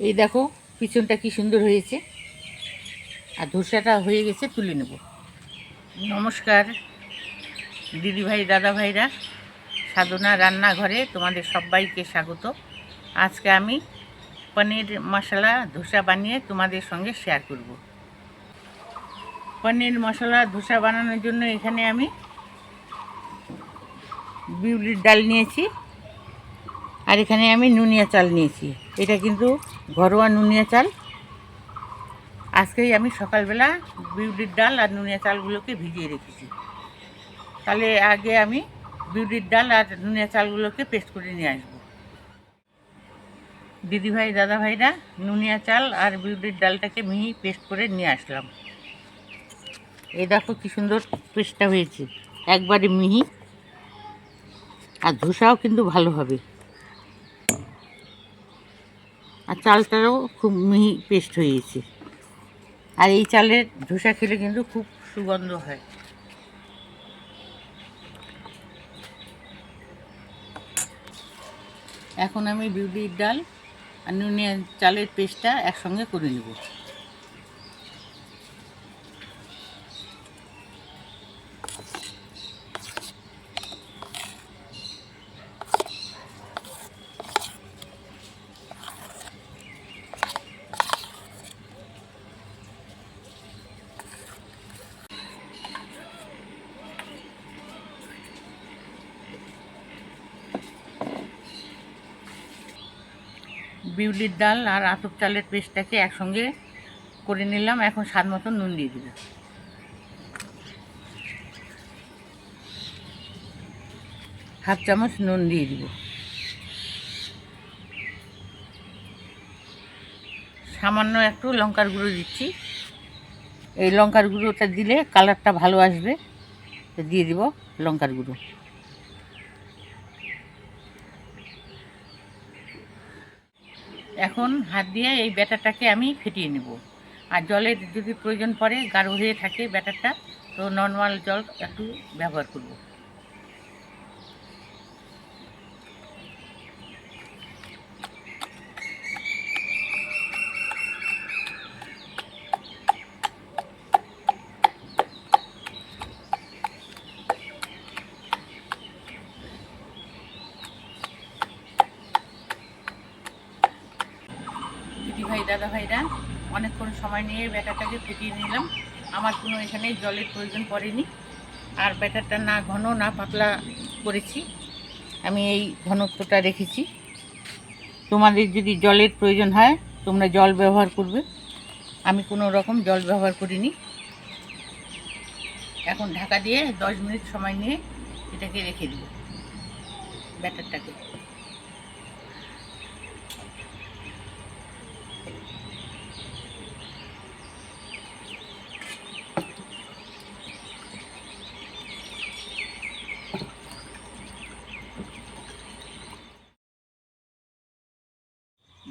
এই দেখো পিছনটা কি সুন্দর হয়েছে, আর ধোসাটা হয়ে গেছে, তুলে নেব। নমস্কার দিদিভাই দাদা ভাইরা, সাধনা রান্নাঘরে তোমাদের সবাইকে স্বাগত। আজকে আমি পনির মশলা ধোসা বানিয়ে তোমাদের সঙ্গে শেয়ার করব। পনির মশলা ধোসা বানানোর জন্য এখানে আমি বিউলির ডাল নিয়েছি, আর এখানে আমি নুনিয়া চাল নিয়েছি। এটা কিন্তু ঘরোয়া নুনিয়া চাল। আজকেই আমি সকালবেলা বিউলির ডাল আর নুনিয়া চালগুলোকে ভিজিয়ে রেখেছি। তাহলে আগে আমি বিউলির ডাল আর নুনিয়া চালগুলোকে পেস্ট করে নিয়ে আসবো। দিদিভাই দাদা ভাইরা, নুনিয়া চাল আর বিউলির ডালটাকে মিহি পেস্ট করে নিয়ে আসলাম। এই দেখো কি সুন্দর পেস্টটা হয়েছে, একবারে মিহি, আর ধোসাও কিন্তু ভালো হবে, আর চালটাও খুব মিহি পেস্ট হয়েছে। আর এই চালের ধোসা খেলে কিন্তু খুব সুগন্ধ হয়। এখন আমি বিউলির ডাল আর নুনিয়া চালের পেস্টটা একসঙ্গে করে নেব। বিউলির ডাল আর আতপ চালের পেস্টটাকে একসঙ্গে করে নিলাম। এখন স্বাদ মতো নুন দিয়ে দেব। হাফ চামচ নুন দিয়ে দিব। সামান্য একটু লঙ্কার গুঁড়ো দিচ্ছি। এই লঙ্কার গুঁড়োটা দিলে কালারটা ভালো আসবে, তো দিয়ে দিব লঙ্কার গুঁড়ো। এখন হাত দিয়ে এই ব্যাটারটাকে আমি ফেটিয়ে নেব। আর জলের যদি প্রয়োজন পড়ে, গাঢ় হয়ে থাকে ব্যাটারটা, তো নর্মাল জল একটু ব্যবহার করব। দিদিভাই দাদা ভাইরা, অনেকক্ষণ সময় নিয়ে ব্যাটারটাকে ফেটিয়ে নিলাম। আমার কোনো এখানে জলের প্রয়োজন পড়েনি, আর ব্যাটারটা না ঘন না পাতলা করেছি, আমি এই ঘনত্বটা রেখেছি। তোমাদের যদি জলের প্রয়োজন হয় তোমরা জল ব্যবহার করবে, আমি কোনো রকম জল ব্যবহার করিনি। এখন ঢাকা দিয়ে 10 মিনিট সময় নিয়ে এটাকে রেখে দিব ব্যাটারটাকে।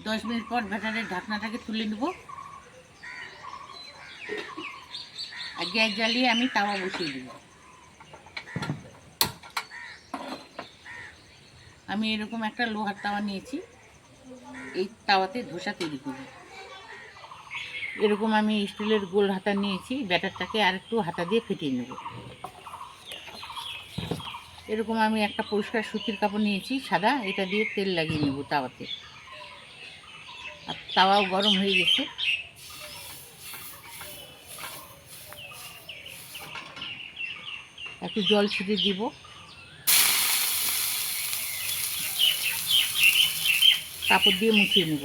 দশ মিনিট পর ব্যাটারের ঢাকনাটাকে তুলে নেব, আর গ্যাস জ্বালিয়ে আমি তাওয়া বসিয়ে দেব। আমি এরকম একটা লোহার তাওয়া নিয়েছি, এই তাওয়াতে ধোসা তৈরি করব। এরকম আমি স্টিলের গোল হাতা নিয়েছি, ব্যাটারটাকে আর একটু হাতা দিয়ে ফেটিয়ে নেব। এরকম আমি একটা পরিষ্কার সুতির কাপড় নিয়েছি সাদা, এটা দিয়ে তেল লাগিয়ে নেব তাওয়াতে। আর তাওয়াও গরম হয়ে গেছে। একটু জল ছিটিয়ে দিব, কাপড় দিয়ে মুছিয়ে নেব।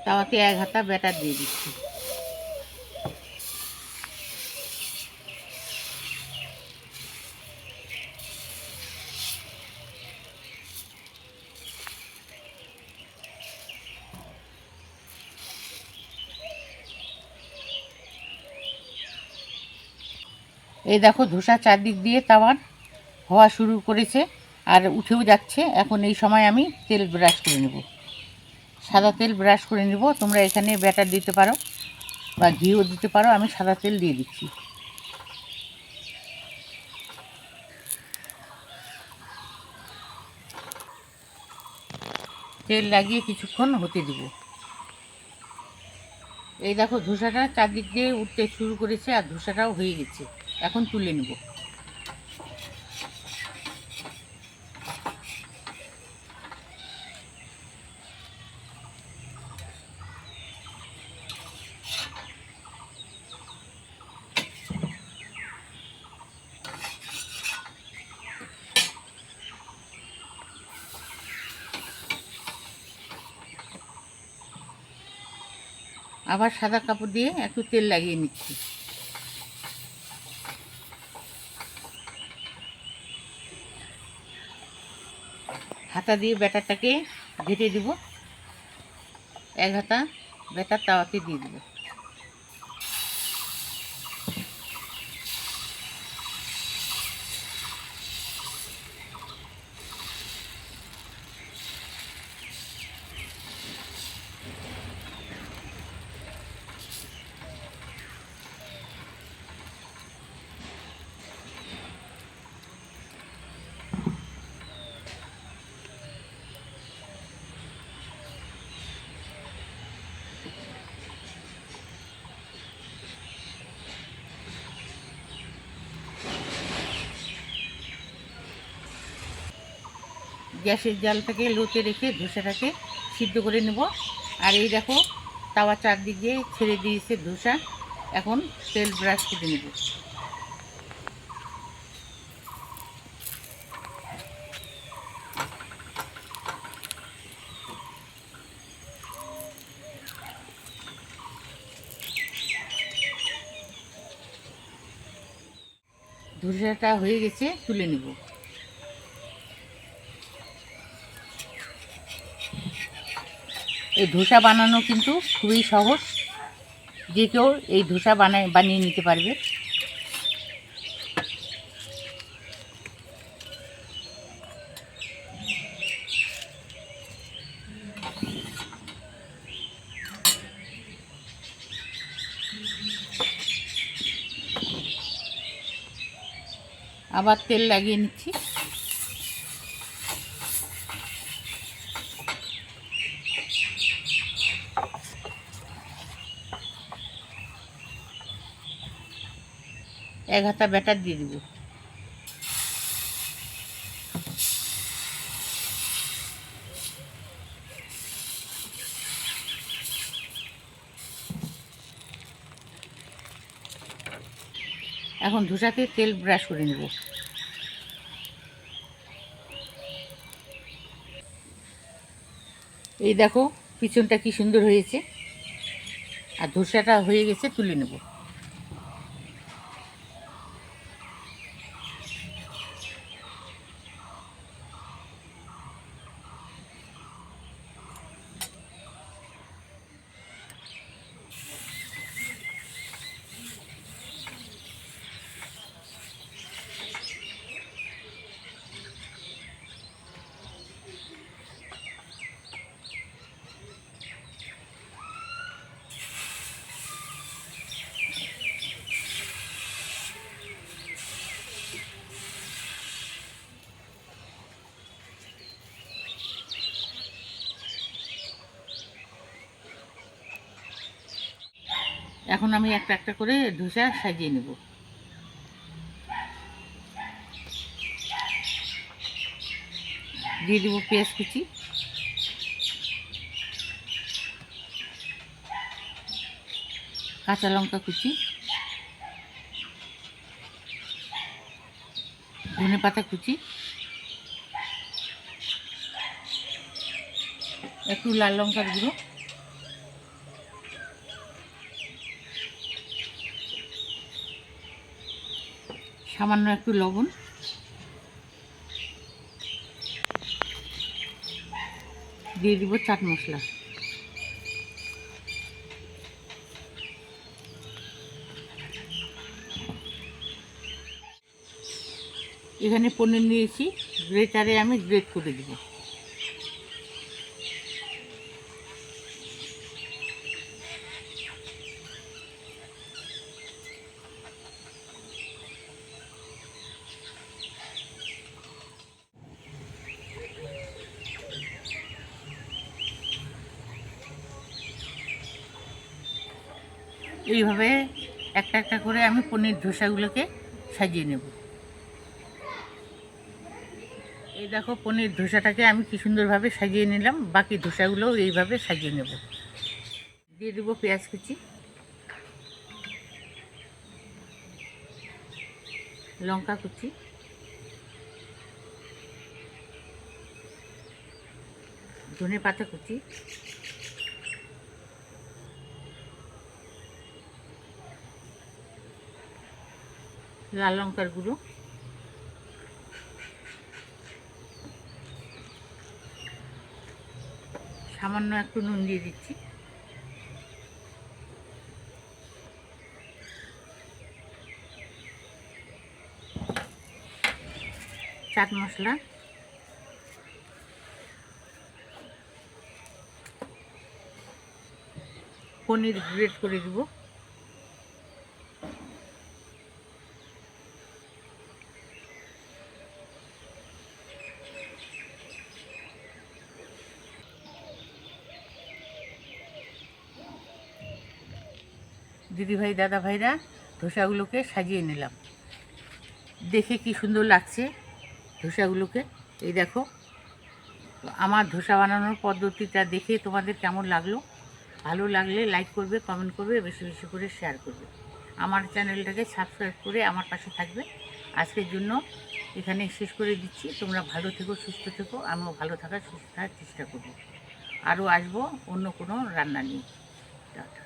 তাওয়াতে 1 হাতা ব্যাটার দিয়ে দিচ্ছি। এই দেখো ধোসা চারদিক দিয়ে তাওয়ার হওয়া শুরু করেছে, আর উঠেও যাচ্ছে। এখন এই সময় আমি তেল ব্রাশ করে নেব, সাদা তেল ব্রাশ করে নেব। তোমরা এখানে ব্যাটার দিতে পারো বা ঘিও দিতে পারো, আমি সাদা তেল দিয়ে দিচ্ছি। তেল লাগিয়ে কিছুক্ষণ হতে দিব। এই দেখো ধোসাটা চারদিক দিয়ে উঠতে শুরু করেছে আর ধোসাটাও হয়ে গেছে। এখন তুলে নেব। আবার সাদা কাপড় দিয়ে একটু তেল লাগিয়ে নিচ্ছি। হাতা দিয়ে ব্যাটারটাকে ঘেটে দিব। এক হাতা ব্যাটার তাওয়াতে দিয়ে দিব। গ্যাসের জালটাকে লোতে রেখে ধোসাটাকে সিদ্ধ করে নেব। আর এই দেখো তাওয়া চারদিক দিয়ে ছেড়ে দিয়েছে ধোসা। এখন তেল ব্রাশ করে নেব। ধোসাটা হয়ে গেছে, তুলে নেব। এই ধোসা বানানো কিন্তু খুবই সহজ, যে কেউ এই ধোসা বানিয়ে নিতে পারবে। আবার তেল লাগিয়ে নিচ্ছি। এক হাতা ব্যাটার দিয়ে দিব। এখন ধোসাতে তেল ব্রাশ করে নেব। এই দেখো পিছনটা কি সুন্দর হয়েছে, আর ধোসাটা হয়ে গেছে, তুলে নেব। এখন আমি একটা একটা করে ধোসা সাজিয়ে নেব। দিয়ে দেবো পেঁয়াজ কুচি, কাঁচা লঙ্কা কুচি, ধনে পাতা কুচি, একটু লাল লঙ্কার গুঁড়ো, সামান্য একটু লবণ, দিয়ে দিব চাট মশলা। এখানে পনির নিয়েছি, গ্রেটারে আমি গ্রেট করে দেব। এইভাবে একটা একটা করে আমি পনির ধোসাগুলোকে সাজিয়ে নেব। এই দেখো পনির ধোসাটাকে আমি কি সুন্দরভাবে সাজিয়ে নিলাম। বাকি ধোসাগুলোও এইভাবে সাজিয়ে নেব। দিয়ে দেবো পেঁয়াজ কুচি, লঙ্কা কুচি, ধনে পাতা কুচি, লাল লঙ্কার গুঁড়ো, সামান্য একটু নুন দিয়ে দিচ্ছি, চাট মশলা, পনির গ্রেট করে দিব, দিদিভাই দাদা ভাইরা ধোসাগুলোকে সাজিয়ে নিলাম। দেখে কি সুন্দর লাগছে ধোসাগুলোকে। এই দেখো, আমার ধোসা বানানোর পদ্ধতিটা দেখে তোমাদের কেমন লাগলো? ভালো লাগলে লাইক করবে, কমেন্ট করবে, বেশি বেশি করে শেয়ার করবে। আমার চ্যানেলটাকে সাবস্ক্রাইব করে আমার পাশে থাকবে। আজকের জন্য এখানে শেষ করে দিচ্ছি। তোমরা ভালো থেকো, সুস্থ থেকো, আমিও ভালো থাকার সুস্থ থাকার চেষ্টা করব। আরও আসবো অন্য কোনো রান্না নিয়ে। টাটা।